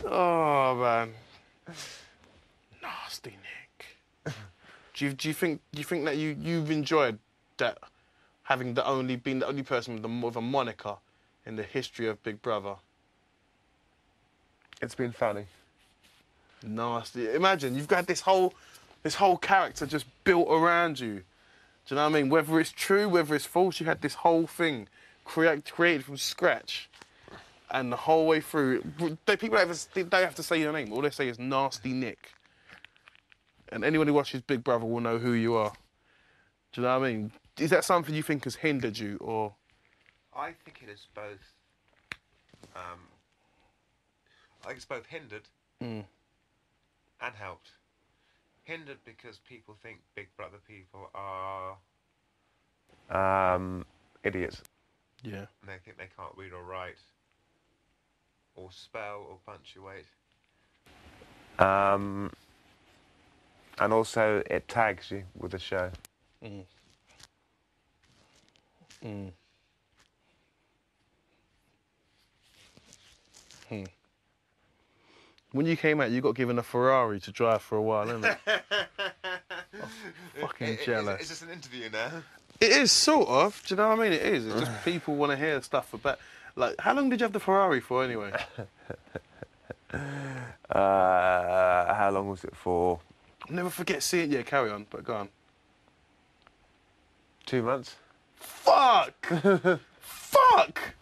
Oh, man. Nasty Nick. Do you think that you've enjoyed that, having been the only person with a moniker in the history of Big Brother? It's been funny. Nasty. Imagine you've got this whole character just built around you. Do you know what I mean? Whether it's true, whether it's false, you had this whole thing created from scratch, and the whole way through, people don't have to say your name. All they say is Nasty Nick. And anyone who watches Big Brother will know who you are. Do you know what I mean? Is that something you think has hindered you, or? I think it is both. I think it's both hindered and helped. Hindered because people think Big Brother people are idiots. Yeah. And they think they can't read or write, or spell, or punctuate. And also, it tags you with the show. When you came out, you got given a Ferrari to drive for a while, isn't it? I'm fucking jealous. Is this an interview now? It is, sort of. Do you know what I mean? It is. It's just people want to hear stuff about... Like, how long did you have the Ferrari for, anyway? How long was it for? I'll never forget seeing... Yeah, carry on, but go on. 2 months. Fuck! Fuck!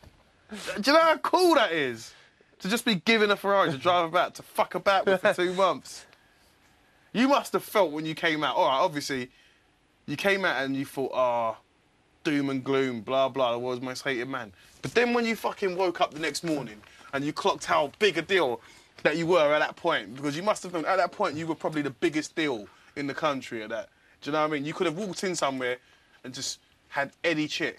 Do you know how cool that is? To just be given a Ferrari to drive about, to fuck about with for 2 months. You must have felt when you came out... All right, obviously, you came out and you thought, ah, doom and gloom, blah, blah, the world's most hated man. But then when you fucking woke up the next morning and you clocked how big a deal that you were at that point, because you must have known at that point you were probably the biggest deal in the country at that. Do you know what I mean? You could have walked in somewhere and just had any chick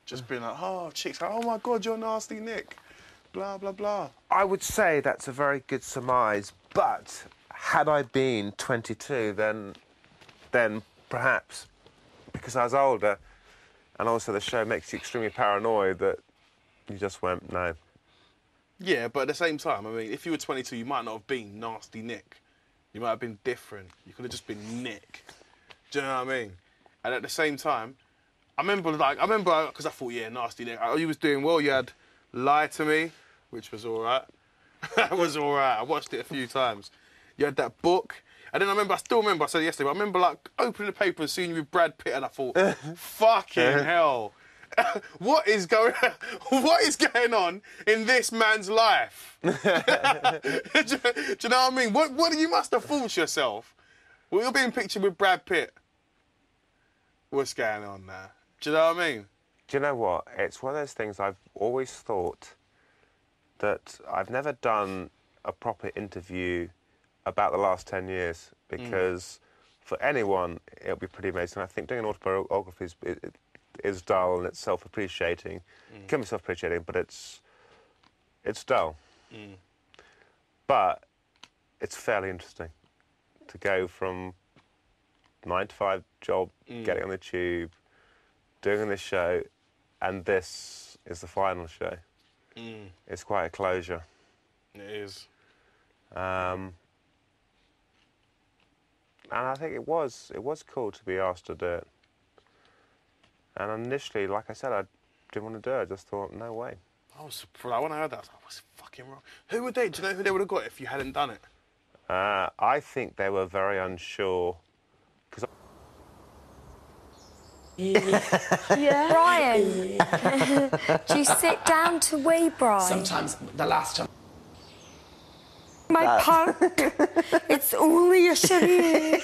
just been like, oh, chicks, like, oh my God, you're Nasty Nick. Blah, blah, blah. I would say that's a very good surmise, but had I been 22, then perhaps, because I was older, and also the show makes you extremely paranoid, that you just went, no. Yeah, but at the same time, I mean, if you were 22, you might not have been Nasty Nick. You might have been different. You could have just been Nick. Do you know what I mean? And at the same time, I remember, because I thought, yeah, Nasty Nick. You was doing well. You had Lie to Me, which was all right. That was all right. I watched it a few times. You had that book. And then I still remember, I said it yesterday, but I remember, like, opening the paper and seeing you with Brad Pitt, and I thought, fucking hell. What is going on in this man's life? Do you know what I mean? What you must have thought to yourself? Well, you're being pictured with Brad Pitt. What's going on there? Do you know what I mean? Do you know what? It's one of those things I've always thought that I've never done a proper interview about the last 10 years because for anyone, it'll be pretty amazing. I think doing an autobiography is dull and it's self-appreciating. It can be self-appreciating, but it's dull. But it's fairly interesting to go from 9-to-5 job, getting on the tube, doing this show, and this is the final show. It's quite a closure. It is. And I think it was cool to be asked to do it. And initially, like I said, I didn't want to do it. I just thought, no way. I was surprised. When I heard that, I was like, what's fucking wrong? Who would they? Do you know who they would have got if you hadn't done it? I think they were very unsure. Yeah. Brian, do you sit down to wee, Brian? Sometimes, the last time. My part. It's only a charade.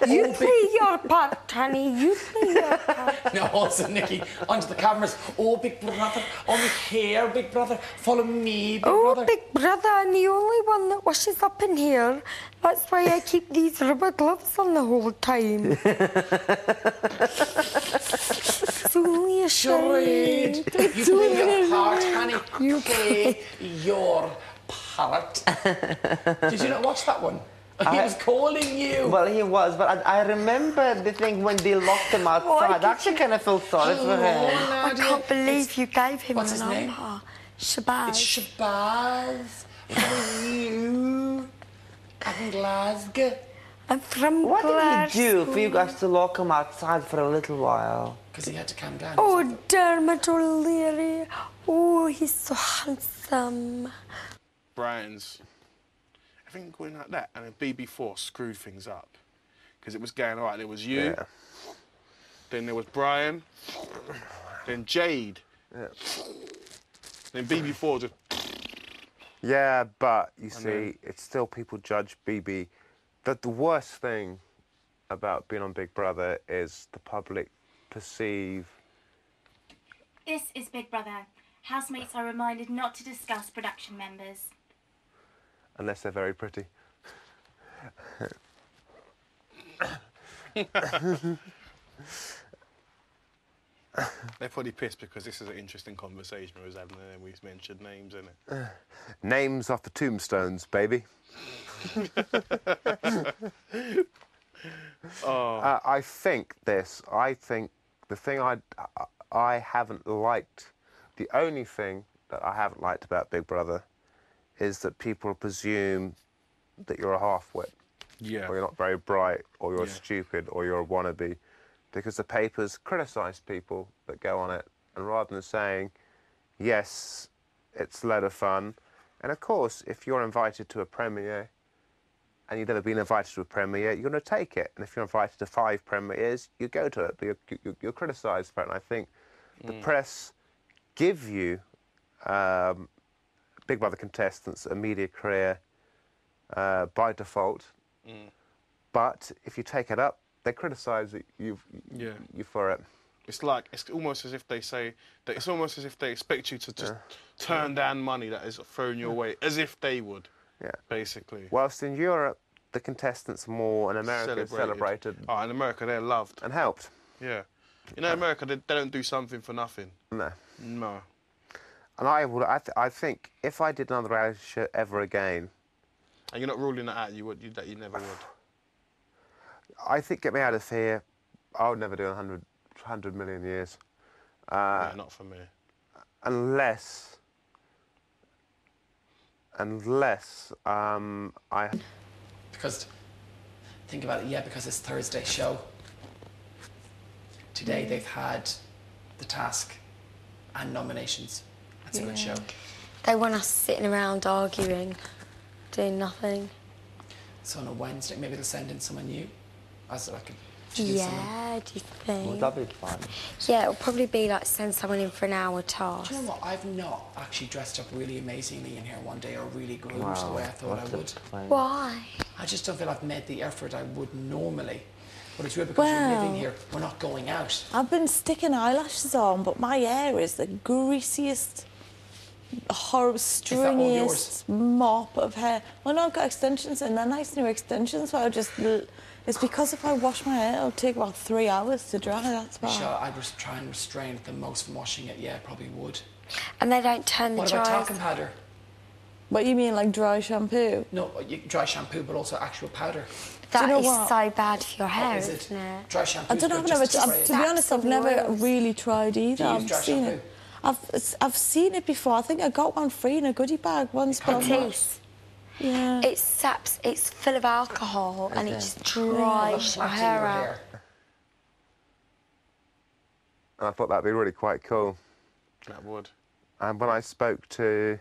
You play your part, honey. You play your part. No, also, Nikki, onto the cameras. Oh, Big Brother, only here, Big Brother. Follow me, Big Brother. Oh, Big Brother, I'm the only one that wishes up in here. That's why I keep these rubber gloves on the whole time. It's only a charade. You play your part, honey. You play your part. Did you not watch that one? He was calling you. Well, he was, but I remember the thing when they locked him outside. I actually kind of felt sorry for him. I can't believe you gave him What's a his name? number. Shabazz. It's Shabazz. How are you? I'm in Glasgow. I'm from What did Glasgow. he do for you guys to lock him outside for a little while? Because he had to calm down. Oh, Dermot O'Leary. Oh, he's so handsome. Brian's, I think going like that, and then BB4 screwed things up because it was going alright. There was you, Yeah. then there was Brian, then Jade, Yeah. then BB4 just. Yeah, but you see, then- it's still people judge BB. The worst thing about being on Big Brother is the public perceive. This is Big Brother. Housemates are reminded not to discuss production members. Unless they're very pretty. They're probably pissed because this is an interesting conversation we was having, and then we've mentioned names in it. Names off the tombstones, baby. I think the thing I haven't liked, the only thing that I haven't liked about Big Brother is that people presume that you're a half-wit. Yeah. Or you're not very bright, or you're Yeah. stupid, or you're a wannabe. Because the papers criticise people that go on it, and rather than saying, yes, it's a load of fun, and of course, if you're invited to a premiere, and you've never been invited to a premiere, you're going to take it. And if you're invited to 5 premieres, you go to it, but you're criticised for it. And I think the press give you Big Brother contestants a media career by default, but if you take it up, they criticise you for it. It's almost as if they say that it's almost as if they expect you to just turn down money that is thrown your way, as if they would. Yeah. Basically. Whilst in Europe, the contestants more in America celebrated Oh, in America they're loved. and helped. Yeah. You know, America they don't do something for nothing. No. No. And I think if I did another reality show ever again, And you're not ruling that out. That you never would. I think get me out of here, I would never do 100 million years. Yeah, not for me. Unless I... Because, think about it, because it's Thursday show. Today they've had the task and nominations. That's a good show. They want us sitting around arguing, doing nothing. So on a Wednesday, maybe they'll send in someone new as like a to do something. Yeah, do you Well, think? that'd be fun. Yeah, it'll probably be like send someone in for an hour task. Do you know what? I've not actually dressed up really amazingly in here one day or really groomed the way I thought I what a would. plan. Why? I just don't feel I've made the effort I would normally. But it's weird because you're living here, we're not going out. I've been sticking eyelashes on, but my hair is the greasiest, horrible, all stringiest mop of hair. Well, no, I've got extensions, and they're nice new extensions, so I just... It's because if I wash my hair, it'll take about 3 hours to dry, that's why. Michelle, I'd try and restrain it the most from washing it. Yeah, probably would. And they don't turn the What about dryers. talcum powder? What, you mean like dry shampoo? No, dry shampoo, but also actual powder. Do you That know is what? so bad for your hair, Is it? isn't it? Dry shampoo. I don't know, to be honest, I've Saps never oils. really tried either. Do you use I've dry seen shampoo? it. I've seen it before. I think I got one free in a goodie bag once. But I'm not- Petite. yeah. It saps, it's full of alcohol and it just dries your hair out. And I thought that'd be really quite cool. That would. And when I spoke to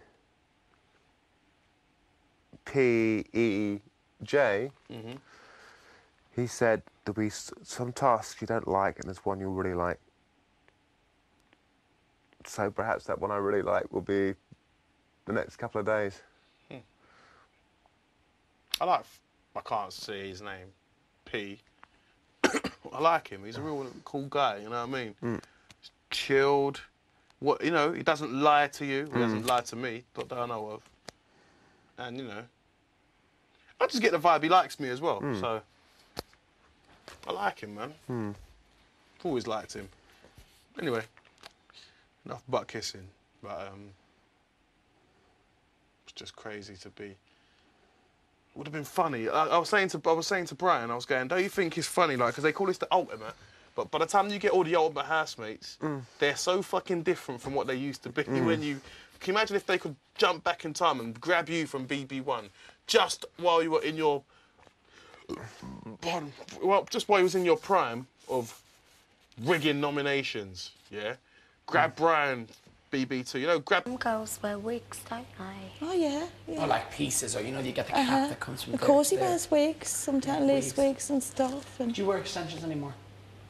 PEJ, he said there'll be some tasks you don't like and there's one you really like. So perhaps that one I really like will be the next couple of days. I can't say his name. P. I like him. He's a real cool guy. You know what I mean? He's chilled. He doesn't lie to you. He doesn't lie to me. Not that I know of. And I just get the vibe he likes me as well. So I like him, man. I've always liked him. Anyway, enough butt kissing. But it's just crazy to be. Would have been funny. I was saying to Brian, I was going, don't you think it's funny, like, because they call this the ultimate, but by the time you get all the ultimate housemates, they're so fucking different from what they used to be when you Can you imagine if they could jump back in time and grab you from BB1 just while you were in your... Well, just while you was in your prime of rigging nominations, yeah? Grab Brian, BB2, you know, grab... Some girls wear wigs, don't they? Oh, yeah. Yeah. Or like pieces, or you know, you get the cap that comes from Of course he there. wears wigs, sometimes lace wigs and stuff. And Do you wear extensions anymore?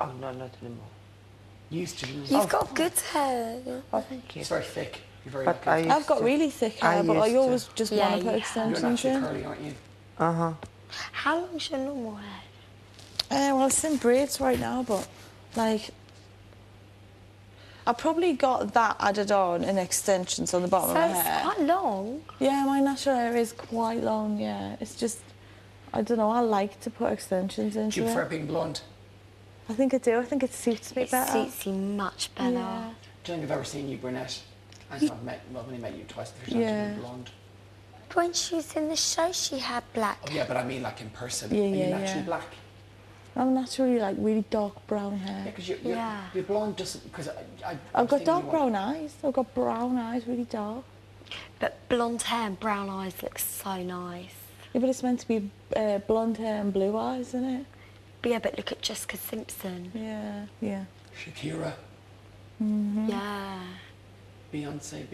Oh, no, not anymore. You used to. Didn't You've you? got good hair. Oh, thank you. It's very thick. You're very But good. I used I've got to- really thick hair, but I used to. always just Yeah, want to put you have. You're extensions naturally in. curly, aren't you? Uh-huh. How long's your normal hair? Well, it's in braids right now, but like I probably got that added on in extensions on the bottom So of my it's hair. quite long. Yeah, my natural hair is quite long. Yeah, it's just I don't know. I like to put extensions Do into you prefer it. being blonde? I think I do. I think it suits me It better. suits you much better. Yeah. I don't think I've ever seen you brunette. I've only met you twice. The first time Yeah. you were blonde. When she was in the show, she had black. Oh, yeah, but I mean like in person. Yeah, Are you yeah, naturally yeah. black? I'm naturally like really dark brown Yeah, hair. because you're, Yeah. you're blonde doesn't... Because I've got dark brown eyes. I've got brown eyes, really dark. But blonde hair and brown eyes look so nice. Yeah, but it's meant to be blonde hair and blue eyes, isn't it? But yeah, but look at Jessica Simpson. Yeah, yeah. Shakira, Yeah. Beyonce.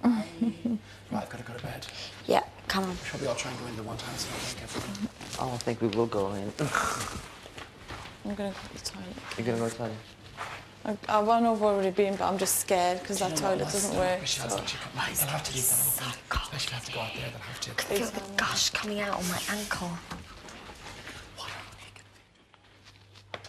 Right, I've got to go to bed. Yeah, come on. Shall we all try and go into one time so I wake everyone? Oh, I think we will go in. I'm gonna go to the toilet. You're gonna go to the toilet? I won't know where I've already been, but I'm just scared because that Do you know what, toilet doesn't Lester? work. Michelle's So. actually come back. They'll have to leave that So open. cold. Especially if I have to go out there, they'll have to. I can feel the gush coming out on my ankle. What are we gonna do?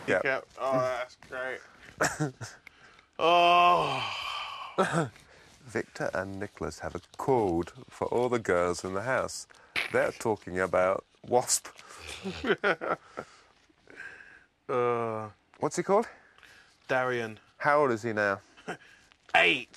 Yeah. Yeah. Oh, that's great. Oh. Victor and Nicholas have a code for all the girls in the house. They're talking about Wasp. What's he called? Darian. How old is he now? 8.